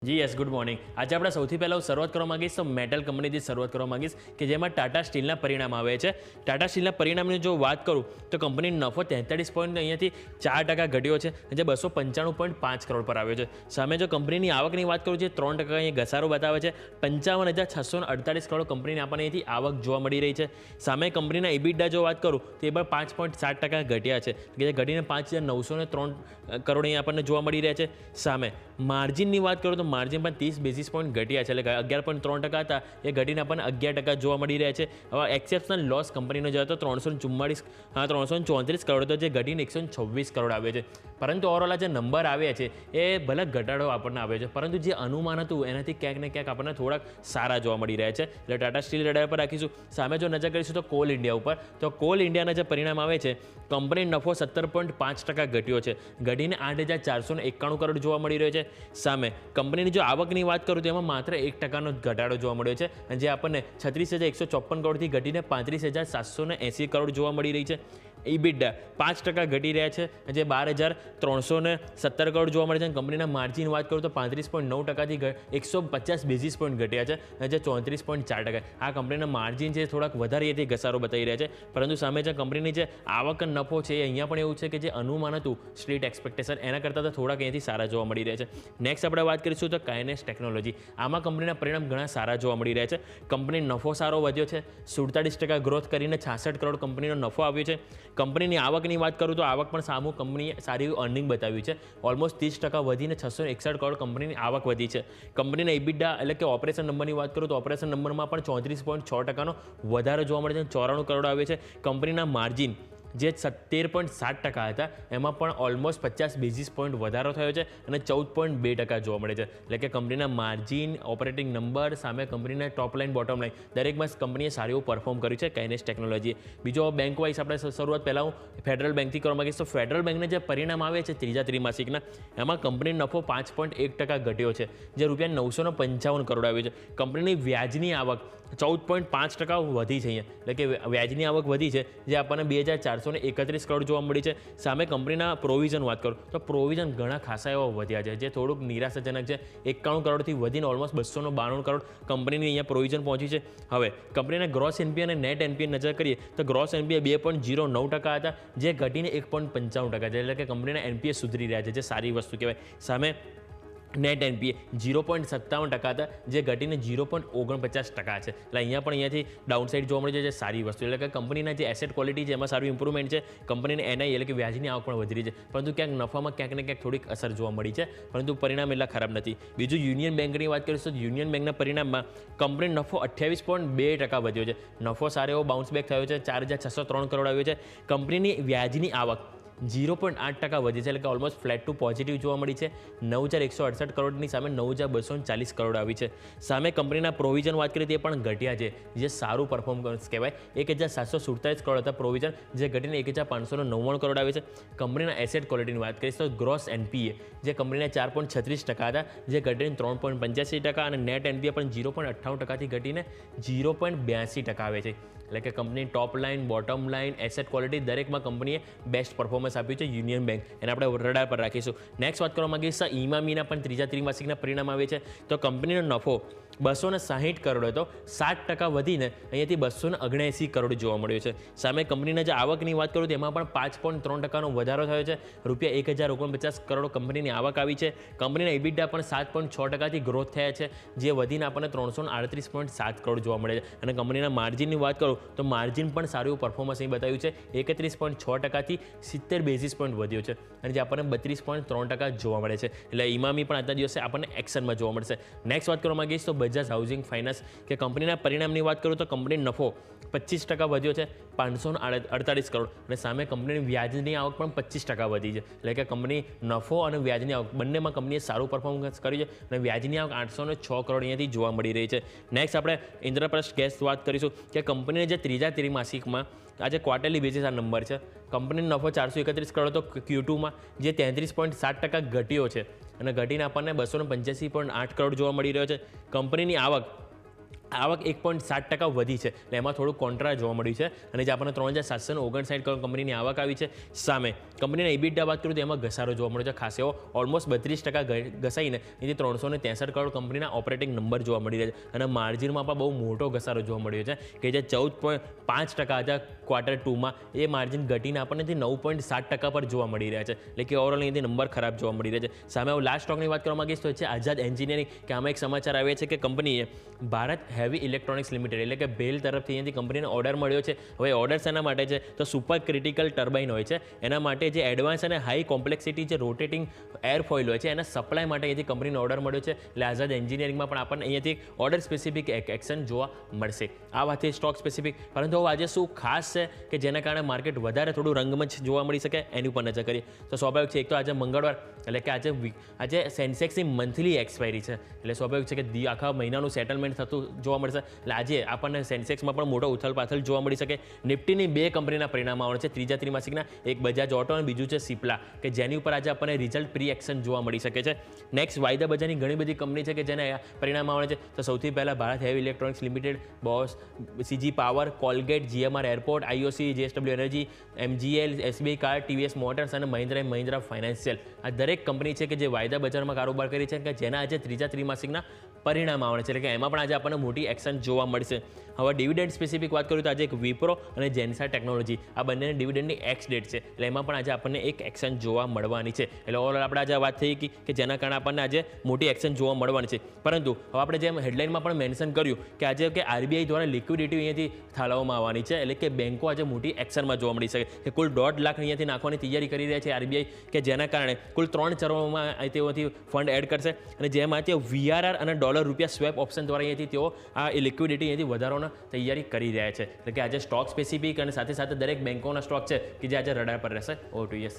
જી yes good morning. આજે આપણે સૌથી પહેલાં શરૂઆત કરવા માંગીશ તો મેટલ કંપનીથી શરૂઆત કરવા માંગીશ કે જેમાં ટાટા સ્ટીલના પરિણામ આવે છે। ટાટા સ્ટીલના પરિણામની જો વાત કરું તો કંપની નફો 43 પોઈન્ટ અહીંયાથી 4% ઘટ્યો છે, જે 295.5 કરોડ પર આવ્યો છે। સામે જો કંપનીની આવકની વાત કરું જે 3% અહીં ઘસારો બતાવે છે, 55,648 કરોડ કંપનીને આપણને અહીંથી આવક જોવા મળી રહી છે। સામે કંપનીના ઇબિડા જો વાત કરું તો એ પણ 5.7% ઘટ્યા છે, કે જે ઘટીને 5,903 કરોડ અહીં આપણને જોવા મળી રહ્યા છે। સામે માર્જિનની વાત કરું તો માર્જિન પણ 30 બેઝિસ પોઈન્ટ ઘટ્યા છે, એટલે 11.3% હતા એ ઘટીને આપણને 11% જોવા મળી રહ્યા છે। હવે એક્સેપ્શનલ લોસ કંપનીનો જોઈએ તો 334 કરોડ હતો, જે ઘટીને 126 કરોડ આવે છે। પરંતુ ઓવરઓલ જે નંબર આવ્યા છે એ ભલે ઘટાડો આપણને આવ્યો છે, પરંતુ જે અનુમાન હતું એનાથી ક્યાંક ને ક્યાંક આપણને થોડાક સારા જોવા મળી રહ્યા છે, એટલે ટાટા સ્ટીલ રેડાર પર રાખીશું। સામે જો નજર કરીશું તો કોલ ઇન્ડિયા ઉપર, તો કોલ ઇન્ડિયાના જે પરિણામ આવે છે, કંપની નફો 17.5% ઘટ્યો છે, ઘટીને 8,491 કરોડ જોવા મળી રહ્યો છે। સામે કંપનીની જો આવકની વાત કરું તો એમાં માત્ર 1%નો ઘટાડો જોવા મળ્યો છે, જે આપણને 36,154 કરોડથી ઘટીને 35,780 કરોડ જોવા મળી રહી છે। ઇબિડા 5% ઘટી રહ્યા છે, જે 12,317 કરોડ જોવા મળે છે। કંપનીના માર્જિન વાત કરું તો 35.9%થી 150 બેઝિસ પોઈન્ટ ઘટ્યા છે, જે 34.4%। આ કંપનીના માર્જિન છે થોડાક વધારે એથી ઘસારો બતાવી રહ્યા છે, પરંતુ સામે જે કંપનીની જે આવક નફો છે એ અહીંયા પણ એવું છે કે જે અનુમાન હતું સ્ટ્રીટ એક્સપેક્ટેશન એના કરતાં તો થોડાક અહીંયાથી સારા જોવા મળી રહ્યા છે। નેક્સ્ટ આપણે વાત કરીશું તો કાઇનેસ્ટ ટેકનોલોજી, આમાં કંપનીના પરિણામ ઘણા સારા જોવા મળી રહ્યા છે। કંપની નફો સારો વધ્યો છે, 47% ગ્રોથ કરીને 66 કરોડ કંપનીનો નફો આવ્યો છે। કંપનીની આવકની વાત કરું તો આવક પણ સામું કંપનીએ સારી અર્નિંગ બતાવી છે, ઓલમોસ્ટ 30% વધીને 661 કરોડ કંપનીની આવક વધી છે। કંપનીના ઇબિડા એટલે કે ઓપરેશન નંબરની વાત કરું તો ઓપરેશન નંબરમાં પણ 34.6%નો વધારો જોવા મળે છે, 94 કરોડ આવે છે। કંપનીના માર્જિન જે 17.7% હતા એમાં પણ ઓલમોસ્ટ 50 બેઝિસ પોઈન્ટ વધારો થયો છે અને 14.2% જોવા મળે છે, એટલે કે કંપનીના માર્જિન, ઓપરેટિંગ નંબર સામે કંપનીના ટોપ લાઇન બોટમ લાઇન દરેકમાં કંપનીએ સારું એવું પરફોર્મ કર્યું છે કાઇનેસ્ટ ટેકનોલોજીએ। બીજો બેંક વાઇઝ આપણે શરૂઆત પહેલાં હું ફેડરલ બેંકથી કરવા માંગીશ, તો ફેડરલ બેંકના જે પરિણામ આવે છે ત્રીજા ત્રિમાસિકના, એમાં કંપનીનો નફો 5.1% ઘટ્યો છે, જે રૂપિયા 955 કરોડ આવ્યો છે। કંપનીની વ્યાજની આવક 14.5% વધી છે અહીંયા, એટલે કે વ્યાજની આવક વધી છે, જે આપણને 2,431 કરોડ જોવા મળી છે। સામે કંપનીના પ્રોવિઝન વાત કરું તો પ્રોવિઝન ઘણા ખાસા એવા વધ્યા છે, જે થોડુંક નિરાશાજનક છે, 91 કરોડથી વધીને ઓલમોસ્ટ 292 કરોડ કંપનીની અહીંયા પ્રોવિઝન પહોંચી છે। હવે કંપનીના ગ્રોસ એનપીએ અને નેટ એનપીએ નજર કરીએ તો ગ્રોસ એનપીએ 2.09% હતા, જે ઘટીને 1.95% છે, એટલે કે કંપનીના એનપીએ સુધરી રહ્યા છે, જે સારી વસ્તુ કહેવાય। સામે નેટ એનપીએ 0.57% હતા, જે ઘટીને 0.49% છે, એટલે અહીંયા પણ અહીંયાથી ડાઉનસાઇડ જોવા મળે છે, જે સારી વસ્તુ, એટલે કે કંપનીના જે એસેટ ક્વોલિટી છે એમાં સારું ઇમ્પ્રુવમેન્ટ છે। કંપનીને એનઆઈ એટલે કે વ્યાજની આવક પણ વધી રહી છે, પરંતુ ક્યાંક નફામાં ક્યાંક ને ક્યાંક થોડીક અસર જોવા મળી છે, પરંતુ પરિણામ એટલા ખરાબ નથી। બીજું યુનિયન બેંકની વાત કરીશું તો યુનિયન બેંકના પરિણામમાં કંપની નફો 28.2% વધ્યો છે, નફો સારો એવો બાઉન્સ બેક થયો છે, 4,603 કરોડ આવ્યો છે। કંપનીની વ્યાજની આવક 0.8% વધી છે, એટલે કે ઓલમોસ્ટ ફ્લેટ ટુ પોઝિટિવ જોવા મળી છે, 9,168 કરોડની સામે 9,240 કરોડ આવી છે। સામે કંપનીના પ્રોવિઝન વાત કરીએ તે પણ ઘટ્યા છે, જે સારું પરફોર્મન્સ કહેવાય, 1,747 કરોડ હતા પ્રોવિઝન, જે ઘટીને 1,599 કરોડ આવે છે। કંપનીના એસેટ ક્વોલિટીની વાત કરીએ તો ગ્રોસ એનપીએ જે કંપનીના 4.36% હતા, જે ઘટીને 3.85%, અને નેટ એનપીએ પણ 0.58%થી ઘટીને 0.82% આવે છે, એટલે કે company top line, bottom line, asset quality દરેકમાં કંપનીએ બેસ્ટ પરફોર્મન્સ આપ્યું છે યુનિયન બેંક, એને આપણે રડાર પર રાખીશું। નેક્સ્ટ વાત કરવા માંગીશ ઇમામીના પણ ત્રીજા ત્રિમાસિકના પરિણામ આવે છે, તો કંપનીનો નફો 260 કરોડ હતો, 7% વધીને અહીંયાથી 279 કરોડ જોવા મળ્યો છે। સામે કંપનીના જે આવકની વાત કરું તો એમાં પણ 5.3%નો વધારો થયો છે, રૂપિયા 1,049 કરોડ કંપનીની આવક આવી છે। કંપનીના ઇબિડા પણ 7.6%થી ગ્રોથ થયા છે, જે વધીને આપણને 338.7 કરોડ જોવા મળે છે, અને કંપનીના માર્જિનની વાત કરું તો માર્જિન પણ સારું એવું પરફોર્મન્સ અહીં બતાવ્યું છે, 31.6%થી 70 બેઝિસ પોઈન્ટ વધ્યો છે, અને જે આપણને 32.3% જોવા મળે છે, એટલે ઇમામી પણ આજના દિવસે આપણને એક્શનમાં જોવા મળશે। નેક્સ્ટ વાત કરવા માંગીશ તો બજાજ હાઉસિંગ ફાઇનાન્સ, કે કંપનીના પરિણામની વાત કરું તો કંપની નફો 25% વધ્યો છે, 548 કરોડ, અને સામે કંપનીની વ્યાજની આવક પણ 25% વધી છે, એટલે કે કંપની નફો અને વ્યાજની આવક બંનેમાં કંપનીએ સારું પરફોર્મન્સ કર્યું છે, અને વ્યાજની આવક 806 કરોડ અહીંયાથી જોવા મળી રહી છે। નેક્સ્ટ આપણે ઇન્દ્રપ્રસ્થ ગેસ વાત કરીશું, કે કંપનીને જે ત્રીજા ત્રિમાસિકમાં આજે ક્વાર્ટરલી બેઝિસ આ નંબર છે, કંપનીનો નફો 431 કરોડ હતો Q2માં, જે 33.7% ઘટ્યો છે, અને ઘટીને આપણને 285.8 કરોડ જોવા મળી રહ્યો છે। કંપનીની આવક આવક 1.7% વધી છે, એટલે એમાં થોડું કોન્ટ્રા જોવા મળ્યું છે. અને જે આપણને 3,759 કરોડ કંપનીની આવક આવી છે, સામે કંપનીના EBITDA વાત કરું તો એમાં ઘસારો જોવા મળ્યો છે ખાસ એવો, ઓલમોસ્ટ 32% ઘસાઈને એથી 363 કરોડ કંપનીના ઓપરેટિંગ નંબર જોવા મળી રહ્યા છે. અને માર્જિનમાં પણ બહુ મોટો ઘસારો જોવા મળ્યો છે કે જે 14.5% હતા Q2માં, એ માર્જિન ઘટીને આપણને 9.7% પર જોવા મળી રહ્યા છે. એટલે કે ઓવરઓલ અહીંથી નંબર ખરાબ જોવા મળી રહ્યા છે. સામે હું લાસ્ટ સ્ટોકની વાત કરવા માંગીશ તો છે આઝાદ એન્જિનિયરિંગ, કે આમાં એક સમાચાર આવ્યા છે કે કંપનીએ ભારત હેવી ઇલેક્ટ્રોનિક્સ લિમિટેડ એટલે કે બેલ તરફથી અહીંયાથી કંપનીને ઓર્ડર મળ્યો છે. હવે ઓર્ડર શેના માટે છે તો સુપર ક્રિટિકલ ટર્બાઇન હોય છે, એના માટે જે એડવાન્સ અને હાઈ કોમ્પ્લેક્સિટી જે રોટેટિંગ એરફોઇલ હોય છે એના સપ્લાય માટે અહીંયાથી કંપનીને ઓર્ડર મળ્યો છે. એટલે આઝાદ એન્જિનિયરિંગમાં પણ આપણને અહીંયાથી ઓર્ડર સ્પેસિફિક એક્શન જોવા મળશે. આ વાત છે સ્ટોક સ્પેસિફિક. પરંતુ હવે આજે શું ખાસ છે કે જેના કારણે માર્કેટ વધારે થોડું રંગમંચ જોવા મળી શકે એની ઉપર નજર કરીએ તો સ્વાભાવિક છે એક તો આજે મંગળવાર એટલે કે આજે સેન્સેક્સની મંથલી એક્સપાયરી છે, એટલે સ્વાભાવિક છે કે આખા મહિનાનું સેટલમેન્ટ થતું જોવા મળશે. એટલે આજે આપણને સેન્સેક્સમાં પણ મોટો ઉથલપાથલ જોવા મળી શકે. નિફ્ટીની 2 કંપનીના પરિણામ આવવાના છે ત્રીજા ત્રિમાસિકના, એક બજાજ ઓટો અને બીજું છે સિપ્લા, કે જેની ઉપર આજે આપણને રિઝલ્ટ પ્રી એક્શન જોવા મળી શકે છે. નેક્સ્ટ વાયદા બજારની ઘણી બધી કંપની છે કે જેને પરિણામ આવવાના છે. તો સૌથી પહેલાં Bharat heavy electronics limited, boss, CG power, Colgate, GMR airport, IOC, JSW energy, MGL, SBI card, TVS motors અને મહિન્દ્રા ફાઇનાન્શિયલ. આ દરેક કંપની છે કે જે વાયદા બજારમાં કારોબાર કરી છે કે જેના આજે ત્રીજા ત્રિમાસિકના પરિણામ આવવાના છે, એટલે કે એમાં પણ આજે આપણને મોટી એક્શન જોવા મળશે. હવે ડિવિડન્ડ સ્પેસિફિક વાત કરું તો આજે એક વિપ્રો અને જેન્સર ટેકનોલોજી આ બંનેની ડિવિડન્ડની એક્સ ડેટ છે, એટલે એમાં પણ આજે આપણને એક એક્શન જોવા મળવાની છે. એટલે ઓવરઓલ આપણે આજે વાત થઈ કે જેના કારણે આપણને આજે મોટી એક્શન જોવા મળવાની છે. પરંતુ હવે આપણે જેમ હેડલાઇનમાં પણ મેન્શન કર્યું કે આજે કે RBI દ્વારા લિક્વિડિટી અહીંયાથી ઠાલવવામાં આવવાની છે, એટલે કે બેન્કો આજે મોટી એક્શનમાં જોવા મળી શકે કે કુલ 1.5 લાખ અહીંયાથી નાખવાની તૈયારી કરી રહ્યા છે RBI, કે જેના કારણે કુલ 3 ચરણોમાં તેઓથી ફંડ એડ કરશે અને જેમાં તેઓ VRR અને $રૂપિયા સ્વેપ ઓપ્શન દ્વારા અહીંયાથી તેઓ આ લિક્વિડિટી અહીંયાથી વધારવાની તૈયારી કરી રહ્યા છે. એટલે કે આજે સ્ટોક સ્પેસિફિક અને સાથે સાથે દરેક બેન્કોના સ્ટોક છે કે જે આજે રડાર પર રહેશે. Over to yes.